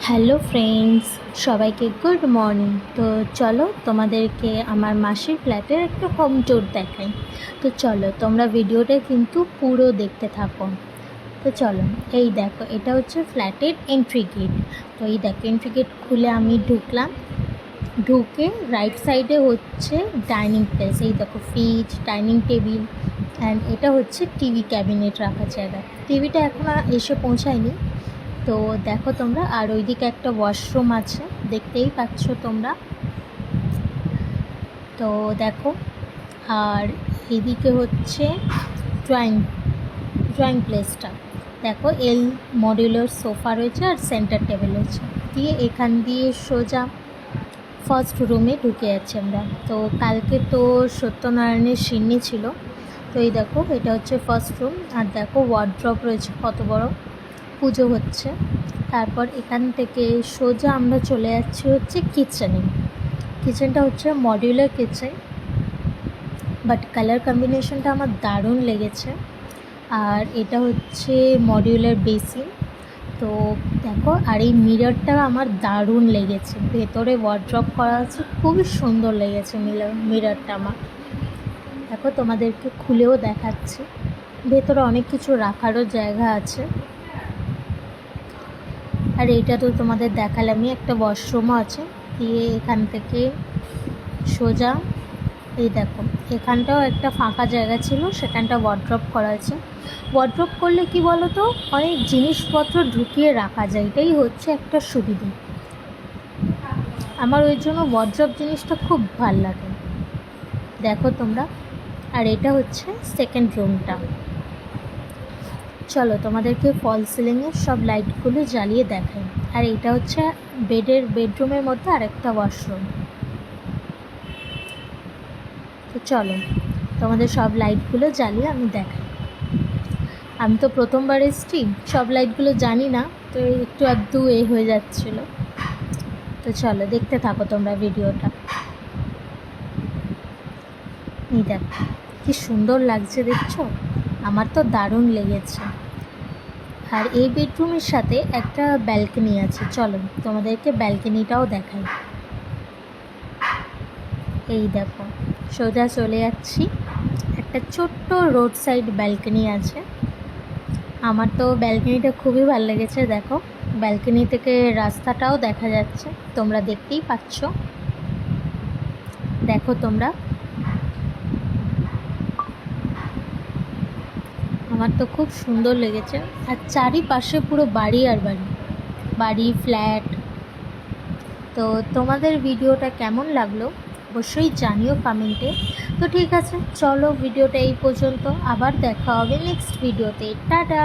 Hello friends, সবাইকে good morning. তো চলো তোমাদেরকে আমার মাসির ফ্ল্যাটের একটা হোম ট্যুর দেখাই। তো চলো তোমরা ভিডিওটা কিন্তু পুরো দেখতে থাকো। তো চলো, এই দেখো এটা হচ্ছে ফ্ল্যাটের এন্ট্রি গেট। তো এই দেখো এন্ট্রি গেট খুলে আমি ঢুকলাম। ঢুকে রাইট সাইডে হচ্ছে ডাইনিং প্লেস। এই দেখো ফ্রিজ, ডাইনিং টেবিল অ্যান্ড এটা হচ্ছে টিভি ক্যাবিনেট রাখার জায়গা। টিভিটা এখন এসে পৌঁছায়নি। তো দেখো তোমরা, আর ওইদিকে একটা ওয়াশরুম আছে, দেখতেই পাচ্ছ তোমরা। তো দেখো, আর এদিকে হচ্ছে ড্রয়িং ড্রয়িং প্লেসটা। দেখো এল মডিউলার সোফা রয়েছে আর সেন্টার টেবিল রয়েছে। দিয়ে এখান দিয়ে সোজা ফার্স্ট রুমে ঢুকে যাচ্ছি আমরা। তো কালকে তো সত্যনারায়ণের সিন্নি ছিল। তো এই দেখো এটা হচ্ছে ফার্স্ট রুম। আর দেখো ওয়ার্ড্রপ রয়েছে কত বড়, পুজো হচ্ছে। তারপর এখান থেকে সোজা আমরা চলে যাচ্ছি হচ্ছে কিচেনে। কিচেনটা হচ্ছে মডিউলার কিচেন, বাট কালার কম্বিনেশনটা আমার দারুণ লেগেছে। আর এটা হচ্ছে মডিউলার বেসিন। তো দেখো, আর এই মিররটা আমার দারুণ লেগেছে, ভেতরে ওয়ার্ড্রপ করা আছে, খুবই সুন্দর লেগেছে মিররটা আমার। দেখো তোমাদেরকে খুলেও দেখাচ্ছি, ভেতরে অনেক কিছু রাখারও জায়গা আছে। আর এইটা তো তোমাদের দেখালামই, একটা ওয়াশরুমও আছে। দিয়ে এখান থেকে সোজা এই দেখো এখানটাও একটা ফাঁকা জায়গা ছিল, সেখানটা ওয়ার্ড্রপ করা আছে। ওয়ার্ড্রপ করলে কি বলো তো, অনেক জিনিসপত্র ঢুকিয়ে রাখা যায়, এটাই হচ্ছে একটা সুবিধা। আমার ওই জন্য ওয়ার্ড্রপ জিনিসটা খুব ভাল লাগে। দেখো তোমরা, আর এটা হচ্ছে সেকেন্ড রুমটা। চলো তোমাদেরকে ফল সিলিংয়ের সব লাইটগুলো জ্বালিয়ে দেখাই। আর এটা হচ্ছে বেডরুমের মধ্যে আরেকটা ওয়াশরুম। তো চলো তোমাদের সব লাইটগুলো জ্বালিয়ে আমি দেখাই। আমি তো প্রথমবার এসেছি, সব লাইটগুলো জানি না, তো একটু আধটু হয়ে যাচ্ছিলো। তো চলো দেখতে থাকো তোমরা ভিডিওটা। এই দেখো কি সুন্দর লাগছে, দেখছো? আমার তো দারুণ লেগেছে। আর এই বেডরুমের সাথে একটা ব্যালকনি আছে, চলো তোমাদেরকে ব্যালকনিটাও দেখাই। এই দেখো সোজা চলে যাচ্ছি, একটা ছোট্ট রোড সাইড ব্যালকনি আছে। আমার তো ব্যালকনিটা খুবই ভালো লেগেছে। দেখো ব্যালকনি থেকে রাস্তাটাও দেখা যাচ্ছে, তোমরা দেখতেই পাচ্ছ। দেখো তোমরা, আমার তো খুব সুন্দর লেগেছে। আর চারিপাশে পুরো বাড়ি আর বাড়ি, বাড়ি ফ্ল্যাট। তো তোমাদের ভিডিওটা কেমন লাগলো অবশ্যই জানিও কমেন্টে। তো ঠিক আছে, চলো ভিডিওটা এই পর্যন্ত, আবার দেখা হবে নেক্সট ভিডিওতে। টাটা।